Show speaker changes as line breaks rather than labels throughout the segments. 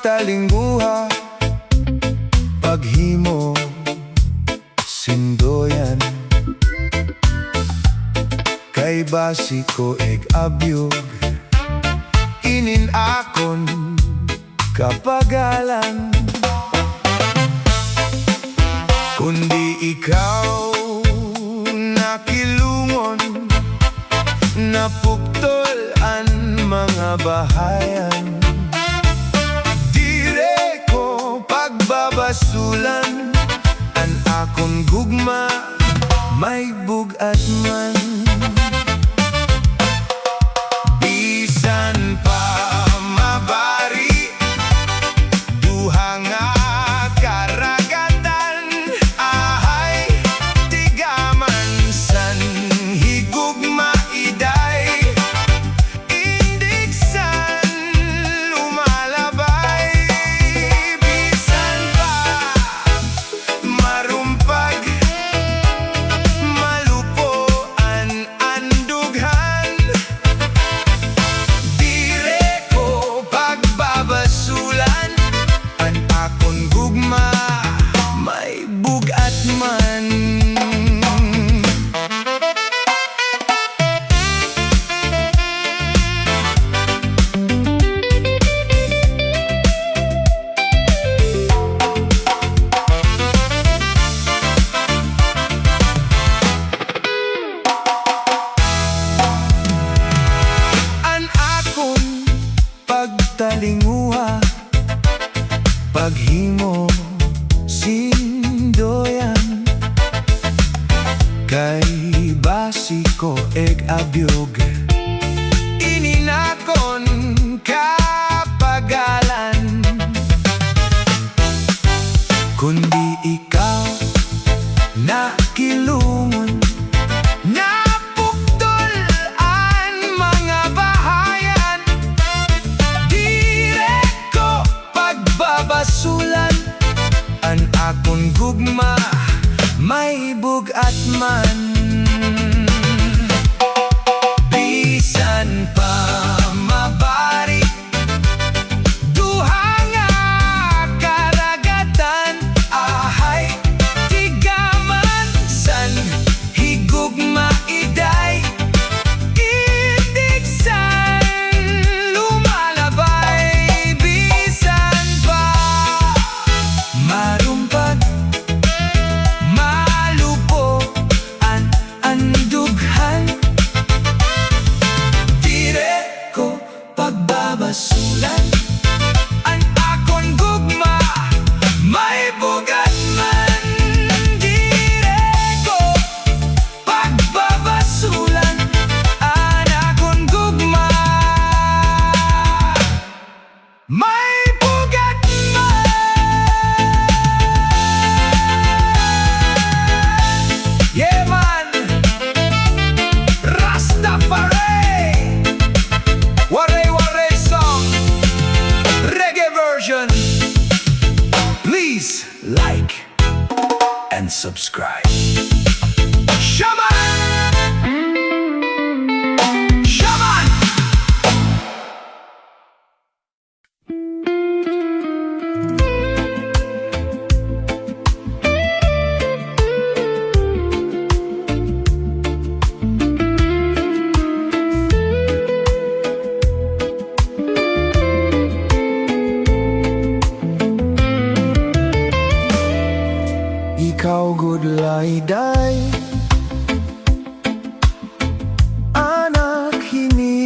pagtalinguha, paghimo sindoyan, kay basi ko eg abyog, inin akon kapagalan. Kundi ikaw nakilungon, napuktol ang mga bahayan. Dire ko pagbabasulan, ang akong gugma may bugat man. Bisan pa mabari, duha nga karagatan, ahay tigaman san higugma iday, indigsan lumalabay. Bisan pa marumpag, malupo ang andughan, dire ko pagbabasulan, ang akong gugma may bugat man. Ang akong pagtalinguha, paghimo sindoyan, kay basi ko eg abyog, ininakon kapagalan. Kundi ikaw nakilungon, napuktol ang mga bahayan. Dire ko pagbabasulan, ang akong gugma may bugat man. Bisan pa mabari, duha nga karagatan, ahay tigaman san higugma iday, indigsan lumalabay. Bisan pa marumpag, malupo ang andughan, dire ko pagbabasulan, ang akong gugma may bugat man. Dire ko pagbabasulan, ang akong gugma may bugat man. Yeah man, Rastafari, Waray song, reggae version. Please like and subscribe. Shaman! Shaman! Ikaw good layday, anak hinigugma,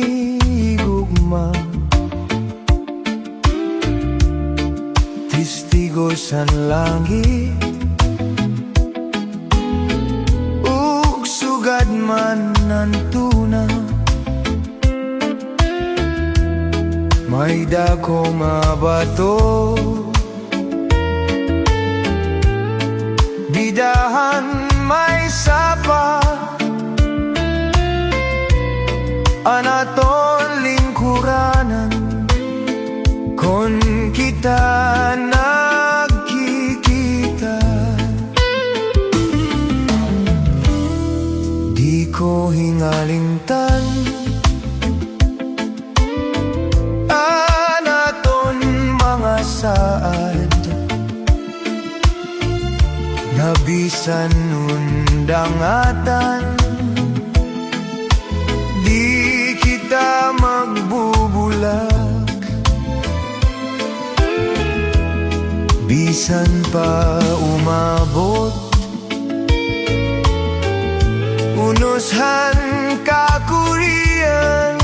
testigo san langit, ug sugad man ang tuna, may dako mabato, bidahan may sapa, anaton lingkuranan, kon kita nagkikita. Di ko hingalingtan, anaton mga bisan undangatan, di kita magbubulak. Bisan pa umabot, unushan kakurian,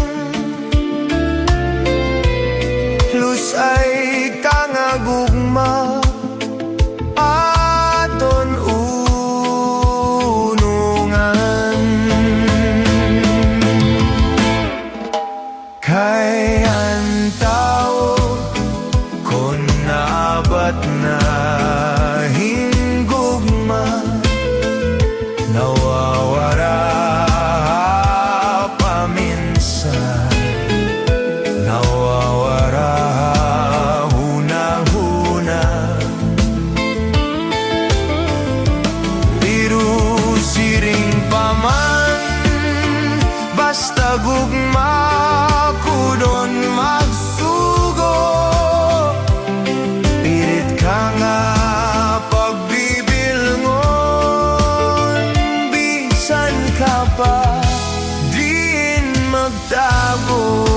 lusay kangagugma aton unungan. Kay ang tao kon naabat na hinggugma, nawawara paminsan, nawawara huna-huna. Pero siring pa man, basta gugma ko doon magsugo. Pilit ka nga pagbibilngon, bisan ka pa diin magtago.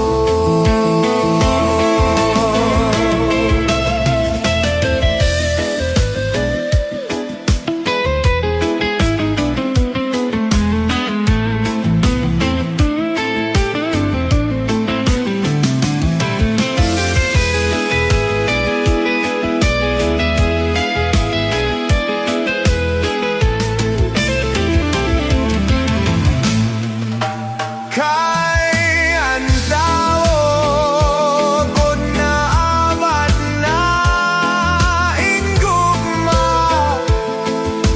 Kay ang tao kon naabat na hinggugma,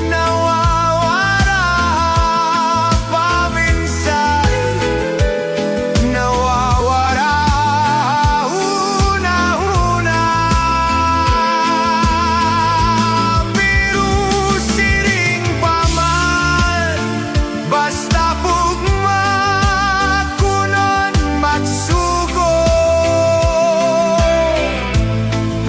nawawara paminsan, nawawara huna-huna. Pero siring pa man, basta pugma kunon magsugo.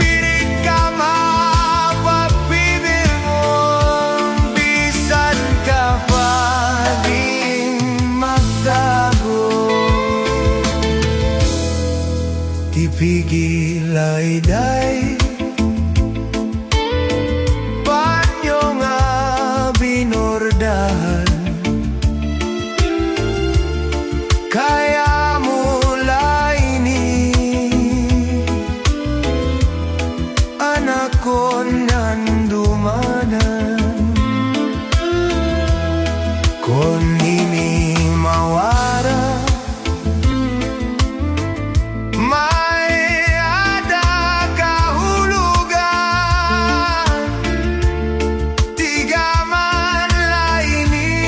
Pilit ka mapagbibilngon, bisan ka pa ding magtago. Tipigil ay banyo nga binordahan, kaya mula ini anak ko nandumanan. Kon ini mawara, may ada kahulugan, tiga man laini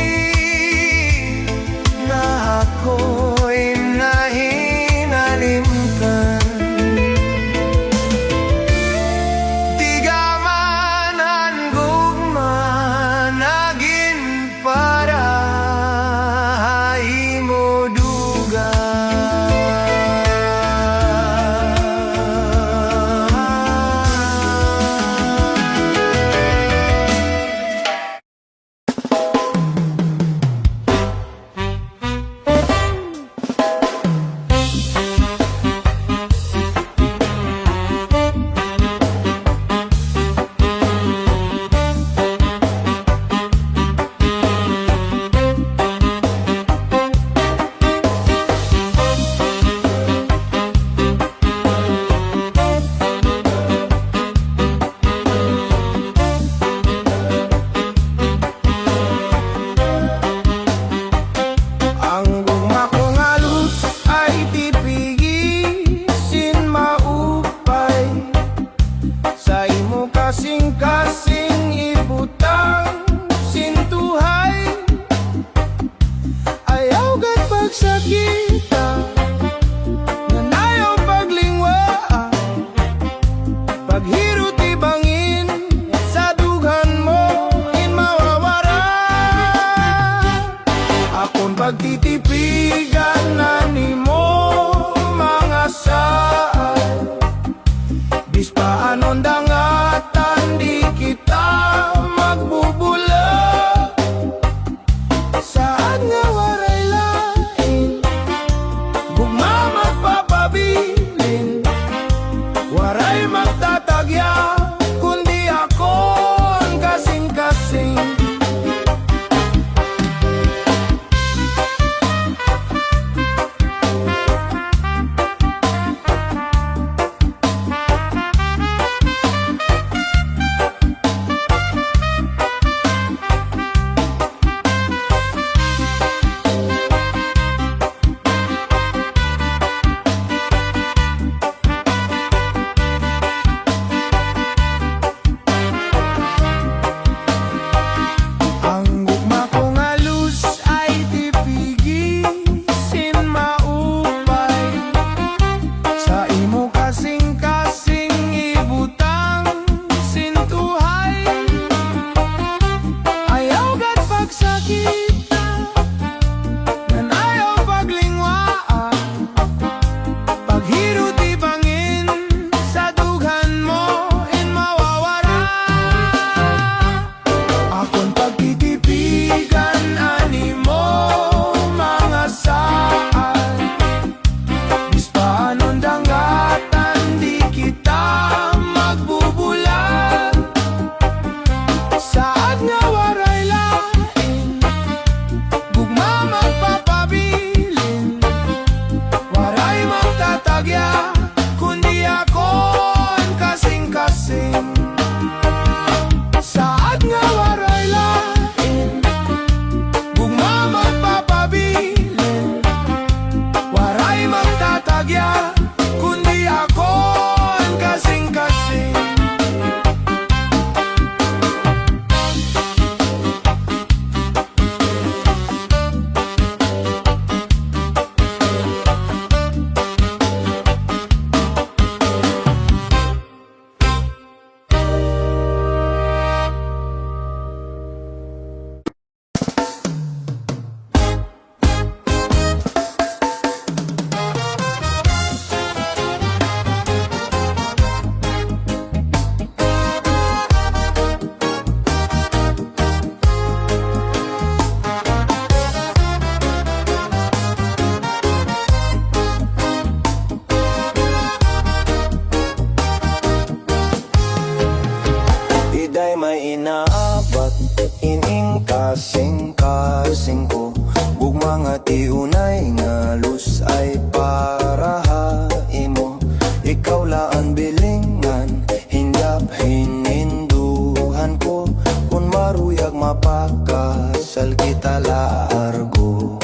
na ako'y nahinalimtan. Tiga man ang gugma, naging para imo pagtitipigan na nimo mga saan, bis paanong dangatan di kita magbubula. Waray magtatagya kundi ako ang kasing-kasing. Ang gugma kong alus ay tipigisin maupay. Sa imo kasing-kasing ibutang sintuhay. Ayaw gat pagsakita, nan ayaw paglingwaan. Paghirot ibangin sa dughan mo in mawawara. Akon pagtitipigan animo mga saan. Bispaanon dangatan di kita magbubulan. Saad nga waray lain, gugma magpapabilin. Waray magtatagya kundi ako ang kasing-kasing. Saad nga waray lain, gugma magpapabilin. Waray magtatagya kundi ako ang kasing-kasing. Iday may inaabat, ining kasing-kasing ko. Gugma nga tiunay nga lus ay para haimo. Ikaw laan bilingan, hinyap hininduhan ko. Kung maruyag mapakasal kita laargo.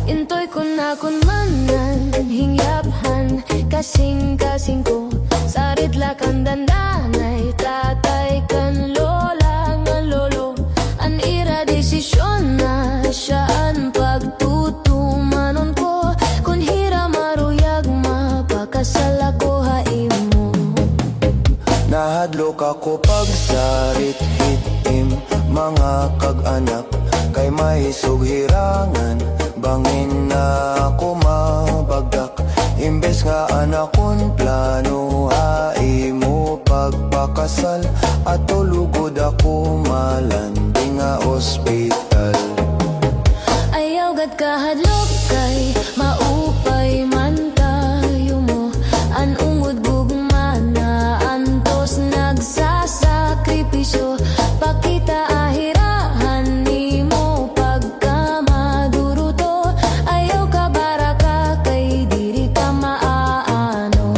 Intoy ko na kun manan hingyaphan kasing-kasing ko. Sarit lakan dandanay tatay kan lola nga lolo. An ira desisyon na siyaan pagtutumanon ko. Kun hira maruyag mapakasal ako haimo.
Nahadlok ako pagsarit hitim mga kag-anak. Kay may sughirangan, bangin na ako mabagdak. Imbes nga anakon plano haimo pagpakasal. At tulugod ako malanding nga ospital.
Ayaw gad kahadlok kay maupay man tayo mo. An ungod gugma na antos nagsasakripisyo. Pakita ahirahan nimo pagka maduruto. Ayaw ka baraka kay diri ka maaano.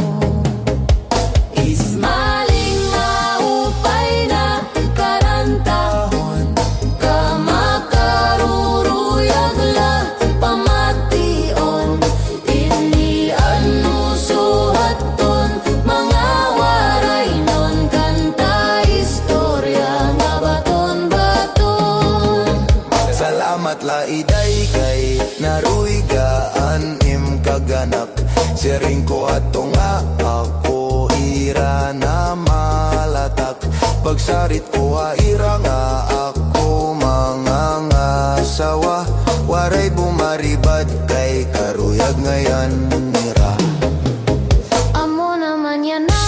Ismaling maupay na karantahon. Kamakaruruyag la pamation. Inian mo suhaton mga waray non kanta istorya nga baton-baton.
Salamat la iday kay naruigaan im kaganak. Siring ko ato nga ako ira na malatak. Pagsarit ko ira nga ako mga ngasawa. Waray bumaribad kay karuyag ngayon nira.
Amo naman yan na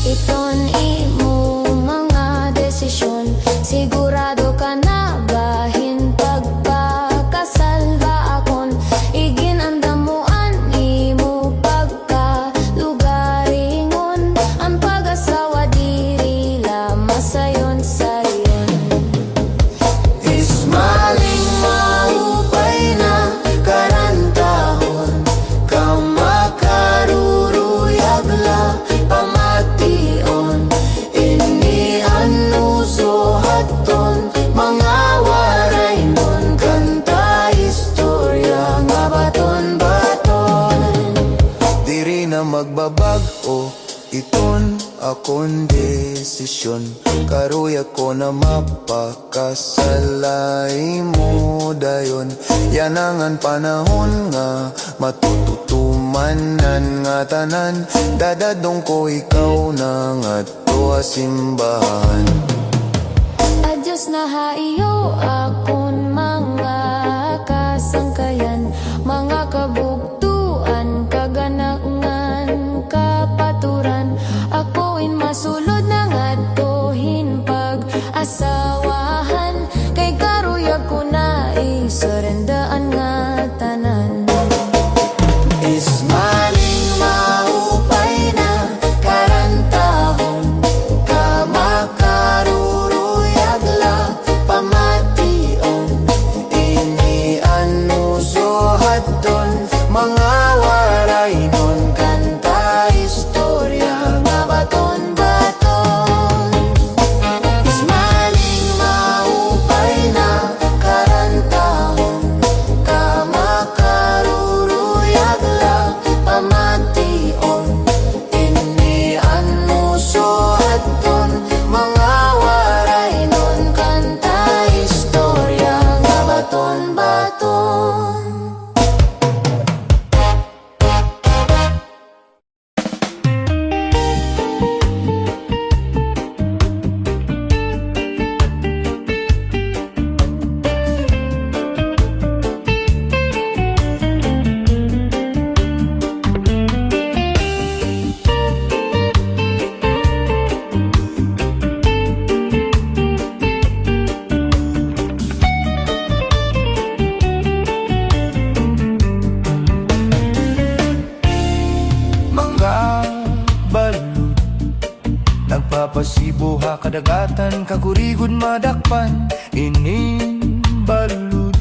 iton imo mga desisyon. Sigurado ka na bahin pagpakasal ba akon. Igin ang damuan imo pagkalugaringon.
Iton akong desisyon, karoy ako na mapakasalay mo dayon. Yanangan panahon nga matututumanan nga tanan. Dadadong ko ikaw na nga to simbahan.
Adyos na haiyo akon mga kasangkayan, mga kabugtuan, kaganangan, kapaturan. Ako'y masulod na ngadtohin pag-asawahan, kay karoy ako na isurendaan nga tanan. Ismaling maupay na karantahon, kamakaruruyag la pamation.
Inianusuhat doon, mga waray nun,
Kanta istorya nga baton-baton. Ismaling maupay na karantahon, kamakaruruyag la pamation. Inianusuhat doon, mga waray nun, kanta istorya nga baton-baton.
mga balud, nagpapasibuha kadagatan, kagurigod madakpan. Ining balud,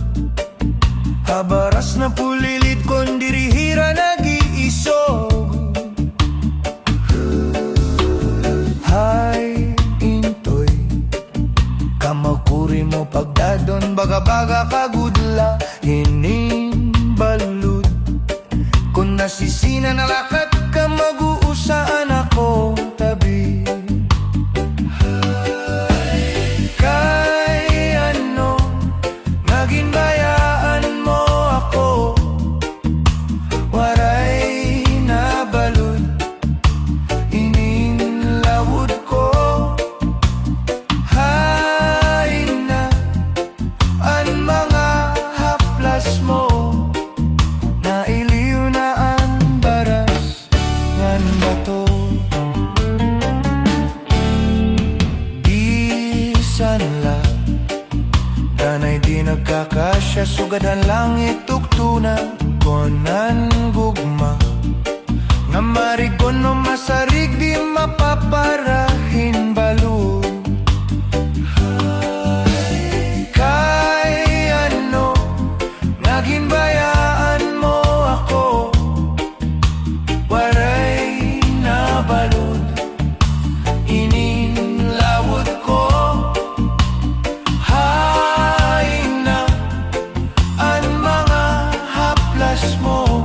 habaras na pulilit kon dirihira nag-iisog. Hay intoy, kamakuri mo pagdadon, baga-baga kagudla. Ining balud, kung nasisina na lakat ka, mag-uusaan ako tabi. Kay ano, naging bayaan mo ako, waray na balud, ininlawod ko. Hay na ang mga haplas mo, nailiw na ang baras ngan bato. Bisan la danay di nagkakasya, sugadan langit tuktuna konan gugma. Nga marigon no masarig di mapaparahin balud. Kay ano, naging bayaan mo ako, waray na balud, ininlawod ko. Hay na ang mga haplas mo,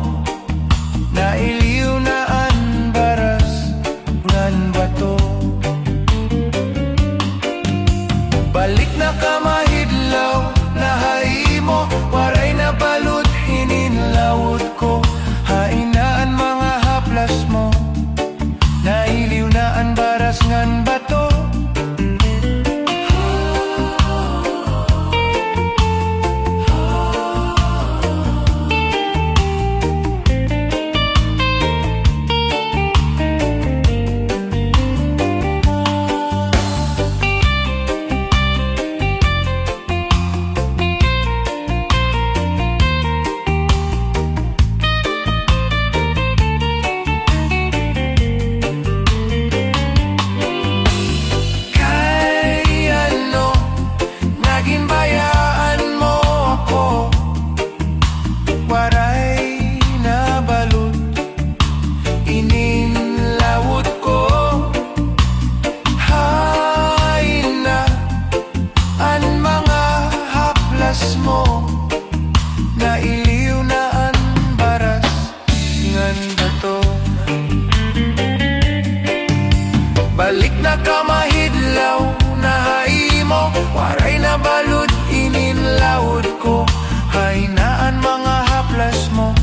balik na kamahidlaw na haimo, waray na balud ininlawod ko, hainaan mga haplas mo.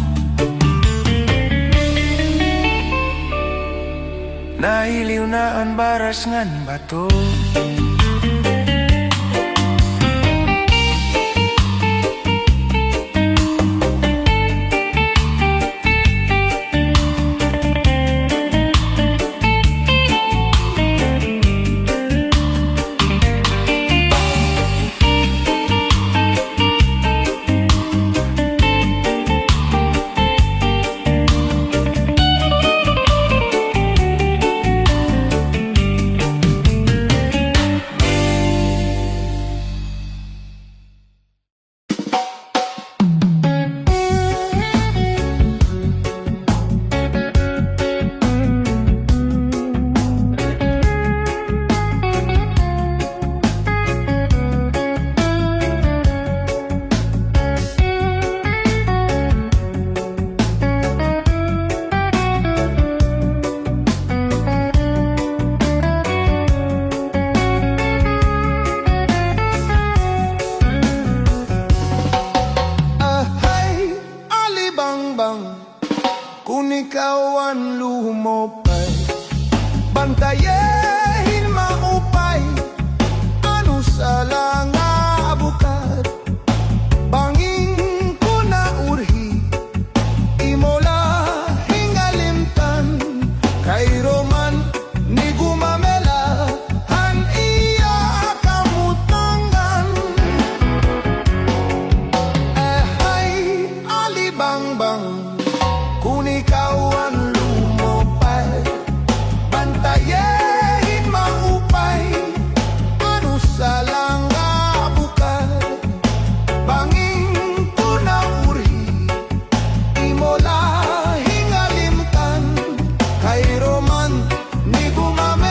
Nahiliw na ang baras ngan bato. Kung ikaw ang lumopay, bantayehin maupay, ano sa langa abukat, banging ko na urhi, imola hingalimtan, kay Roman ni gumamela, han iya kamutangan. Hay, alibangbang, kung ikaw ang lumopay, bantayehin maupay, ano sa langga bukay, banging tunauri, imola hingalimtan, kay Roman ni gumame.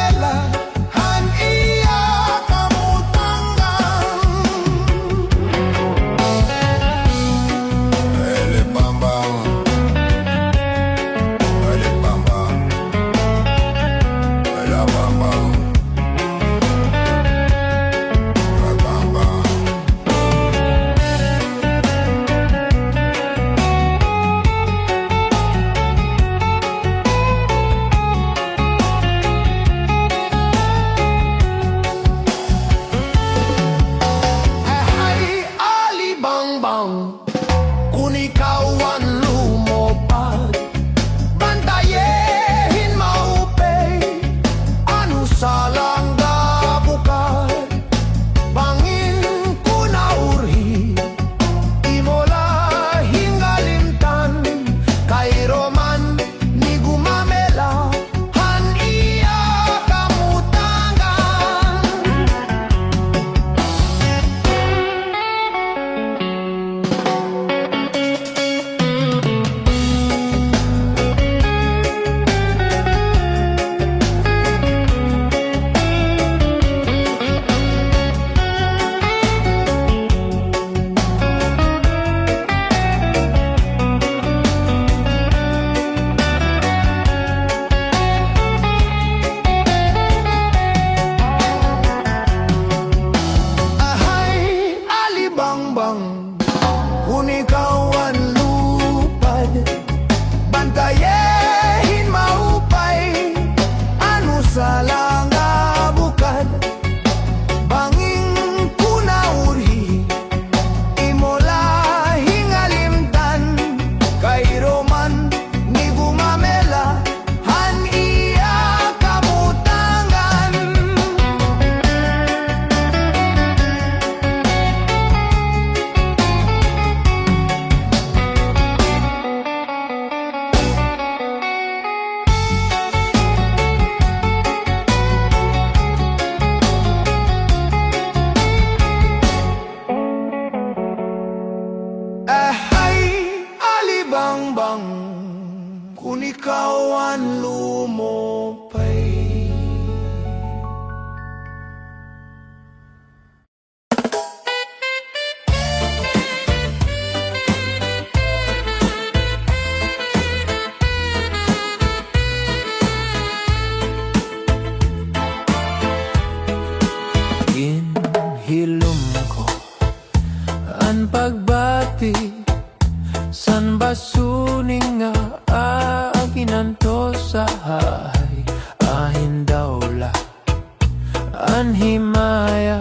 anhimaya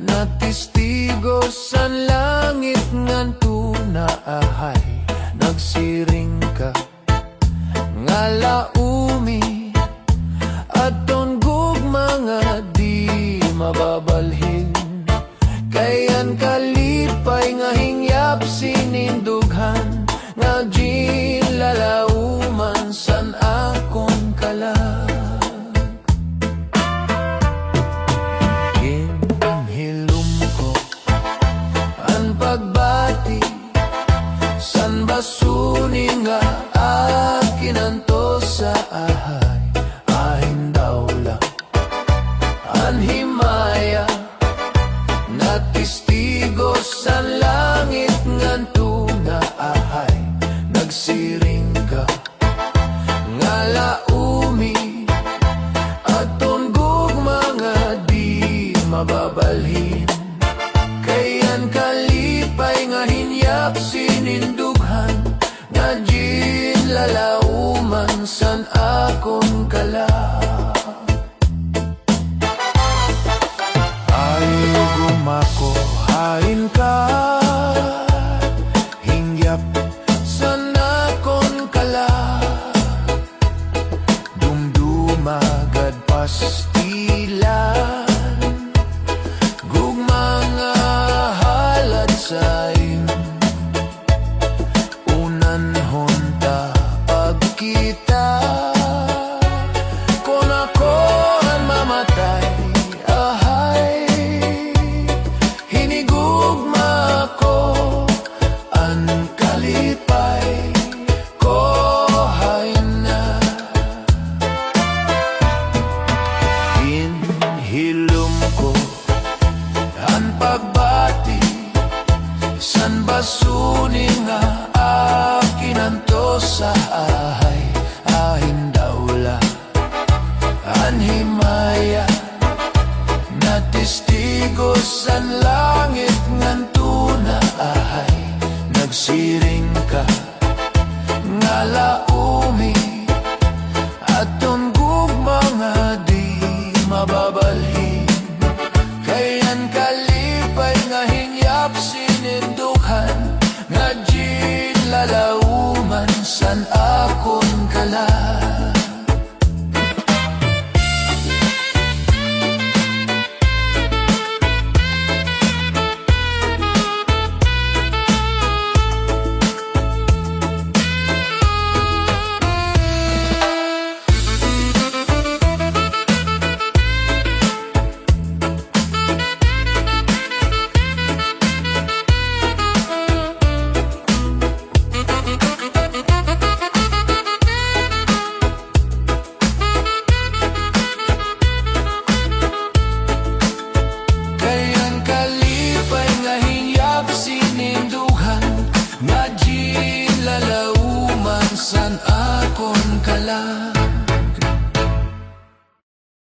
na testigo sa langit ngan tuna ahay nagsiring ka nga laumi aton gugma nga di mababalhin kayan kalipay nga hingyap sinindughan nga gin lalauman san akon kalag hinhilom ko ang pagbati san basuni nga akin anto sa ahay ahin daw lang anhimaya na testigo sa langit ngan tuna ahay nagsiring ka nga laumi aton gugma nga di mababalhin kayan kalipay nga hinyap sinindughan nga gin lalauman san akon kalag ay gumako hain ka hingyap san akon kalag dumdumagad pastilan gugma nga halad sa'yo unan honta pagkita kung ako ang mamatay ahay hinigugma ko ang kalipay ko hay na hinhilom ko ang pagbati san basuni nga akin anto sa ahay ahin daw lang anhimaya na testigo san langit ngan tuna ahay nagsiring ka nga laumi aton gugma nga di mababalhin kayan kalipay nga hingyap sinindukhan nga gin lalauman san akon kalag kayan kalipay nga hingyap sinindughan nga gin lalauman san akon kalag